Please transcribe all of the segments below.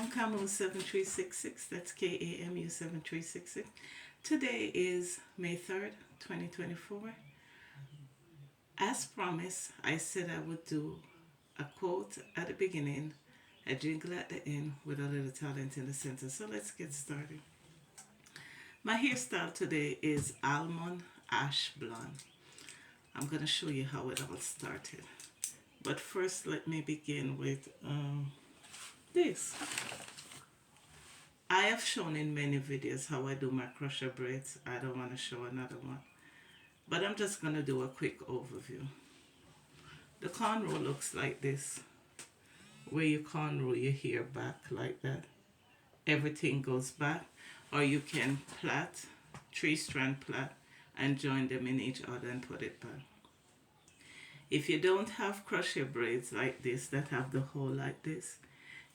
I'm KAMU7366. That's KAMU7366. Today is May 3rd, 2024. As promised, I said I would do a quote at the beginning, a jingle at the end with a little talent in the center. So let's get started. My hairstyle today is Almond Ashblond. I'm going to show you how it all started. But first, let me begin with this. I have shown in many videos how I do my crochet braids. I don't want to show another one, but I'm just going to do a quick overview. The cornrow looks like this, where you cornrow your hair back like that. Everything goes back, or you can plait, 3-strand plait, and join them in each other and put it back. If you don't have crochet braids like this that have the hole like this,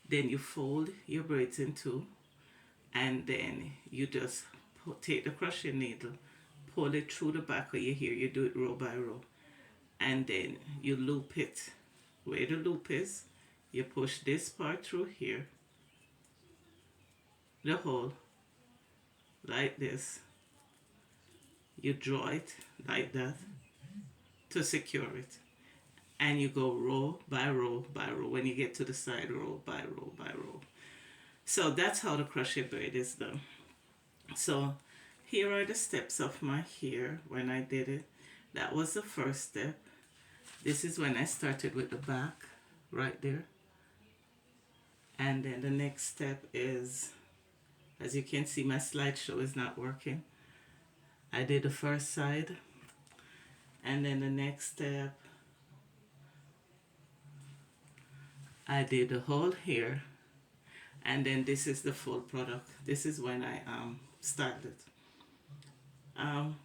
then you fold your braids in two, and then you just take the crochet needle, pull it through the back of your hair. You do it row by row, and then you loop it. Where the loop is, you push this part through here, the hole, like this. You draw it like that to secure it, and you go row by row by row. When you get to the side, row by row by row. So that's how the crochet braid is done. So here are the steps of my hair when I did it. That was the first step. This is when I started with the back right there. And then the next step is, as you can see, my slideshow is not working. I did the first side, and then the next step I did the whole hair, and then this is the full product. This is when I started.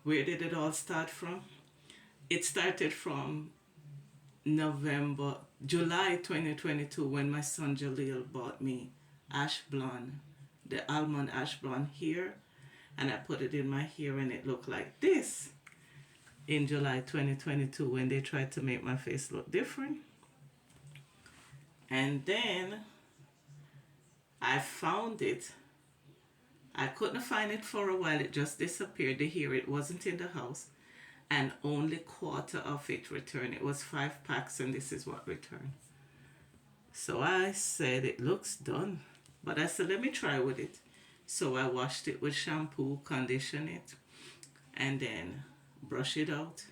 Where did it all start from? It started from July 2022, when my son Jaleel bought me Ashblond, the Almond Ashblond hair, and I put it in my hair and it looked like this in July 2022 when they tried to make my face look different. And then I found it. I couldn't find it for a while. It just disappeared. The hair, it wasn't in the house, and only quarter of it returned. It was 5 packs, and this is what returned. So I said, it looks done, but I said, let me try with it. So I washed it with shampoo, condition it, and then brush it out.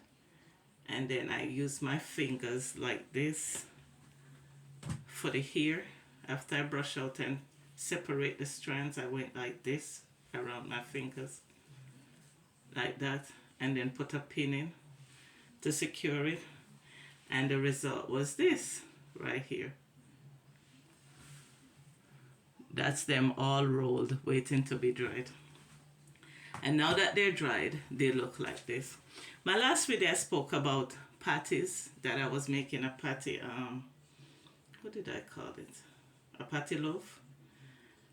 And then I use my fingers like this for the hair. After I brush out and separate the strands, I went like this around my fingers, like that, and then put a pin in to secure it. And the result was this right here. That's them all rolled, waiting to be dried. And now that they're dried, they look like this. My last video I spoke about patties, that I was making a patty, what did I call it? A pattyloaf.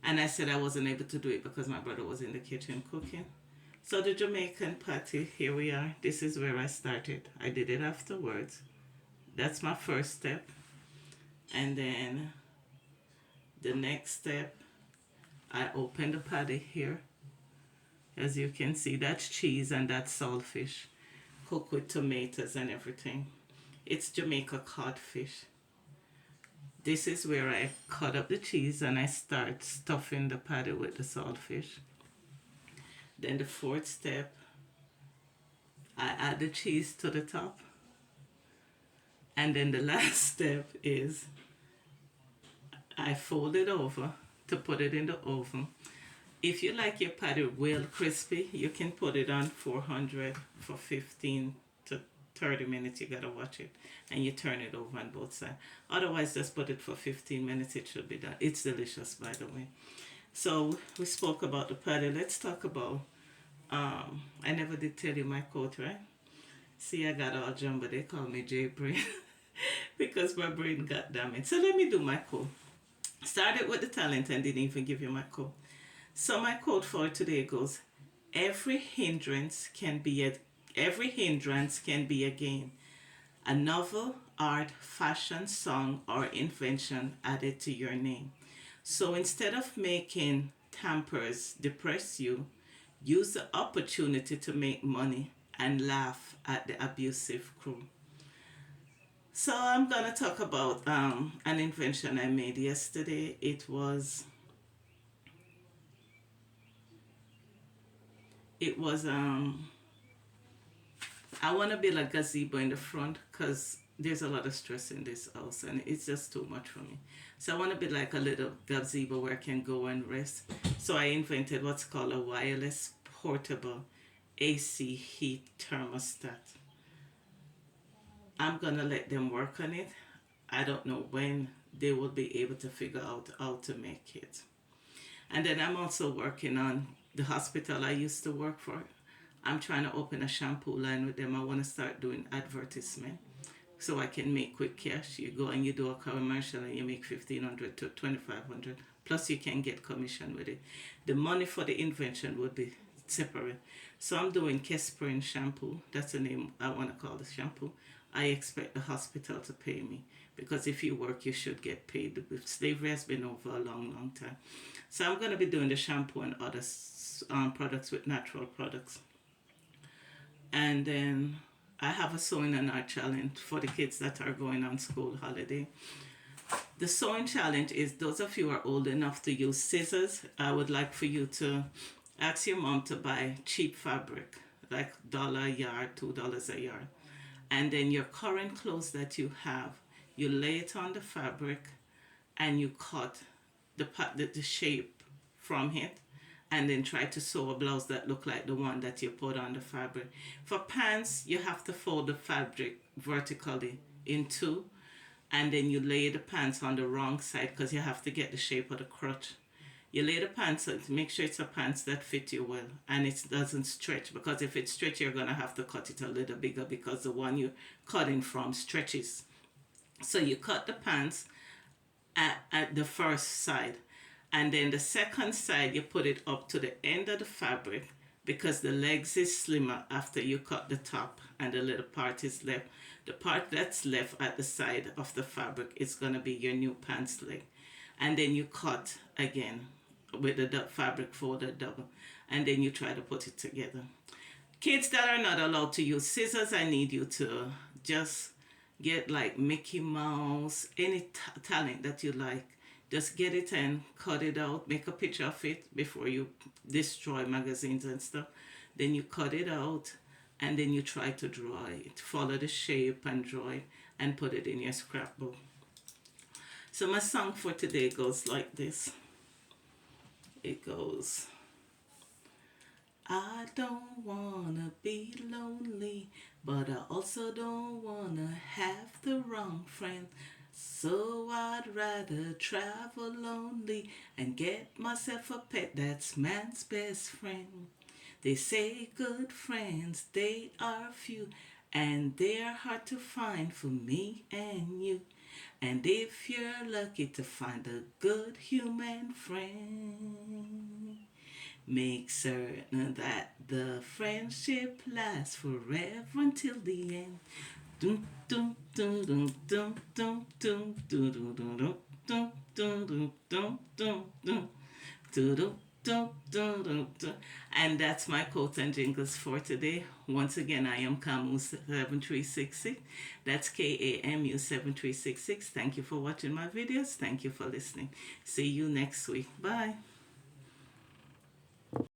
And I said I wasn't able to do it because my brother was in the kitchen cooking. So the Jamaican patty, here we are. This is where I started. I did it afterwards. That's my first step. And then the next step, I open the patty here. As you can see, that's cheese and that's saltfish, cooked with tomatoes and everything. It's Jamaica codfish. This is where I cut up the cheese and I start stuffing the patty with the saltfish. Then the fourth step, I add the cheese to the top. And then the last step is I fold it over to put it in the oven. If you like your patty well crispy, you can put it on 400 for 15 to 30 minutes. You gotta watch it, and you turn it over on both sides. Otherwise, just put it for 15 minutes. It should be done. It's delicious, by the way. So we spoke about the patty. Let's talk about, I never did tell you my coat, right? See, I got all jumbo. They call me J-Brain because my brain got damaged. So let me do my coat. Started with the talent and didn't even give you my quote. So my quote for today goes, every hindrance can be a gain. A novel, art, fashion, song, or invention added to your name. So instead of making tampers depress you, use the opportunity to make money and laugh at the abusive crew. So I'm gonna talk about an invention I made yesterday. It was I want to build a gazebo in the front because there's a lot of stress in this house and it's just too much for me. So I want to build like a little gazebo where I can go and rest. So I invented what's called a wireless portable AC heat thermostat. I'm gonna let them work on it. I don't know when they will be able to figure out how to make it. And then I'm also working on the hospital I used to work for. I'm trying to open a shampoo line with them. I want to start doing advertisement so I can make quick cash. You go and you do a commercial and you make 1,500 to 2,500. Plus you can get commission with it. The money for the invention would be separate. So I'm doing Kesperin shampoo. That's the name I want to call the shampoo. I expect the hospital to pay me because if you work, you should get paid. Slavery has been over a long, long time. So I'm going to be doing the shampoo and other products with natural products. And then I have a sewing and art challenge for the kids that are going on school holiday. The sewing challenge is those of you who are old enough to use scissors, I would like for you to ask your mom to buy cheap fabric, like $1 a yard, $2 a yard. And then your current clothes that you have, you lay it on the fabric and you cut the shape from it and then try to sew a blouse that look like the one that you put on the fabric. For pants, you have to fold the fabric vertically in two and then you lay the pants on the wrong side because you have to get the shape of the crotch. You lay the pants on to make sure it's a pants that fit you well and it doesn't stretch, because if it stretches you're going to have to cut it a little bigger because the one you're cutting from stretches. So you cut the pants at the first side, and then the second side you put it up to the end of the fabric because the legs is slimmer after you cut the top and the little part is left. The part that's left at the side of the fabric is going to be your new pants leg. And then you cut again with the fabric folded double, and then you try to put it together. Kids that are not allowed to use scissors, I need you to just get like Mickey Mouse, any talent that you like. Just get it and cut it out, make a picture of it before you destroy magazines and stuff. Then you cut it out and then you try to draw it. Follow the shape and draw it and put it in your scrapbook. So my song for today goes like this. It goes, I don't wanna be lonely, but I also don't wanna have the wrong friend. So I'd rather travel lonely and get myself a pet that's man's best friend. They say good friends, they are few, and they're hard to find for me and you. And if you're lucky to find a good human friend, make certain that the friendship lasts forever until the end. Dum dum dum dum dum dum dum dum dum dum dum dum dum dum dum. And that's my quotes and jingles for today. Once again, I am KAMU7366. That's KAMU7366. Thank you for watching my videos. Thank you for listening. See you next week. Bye.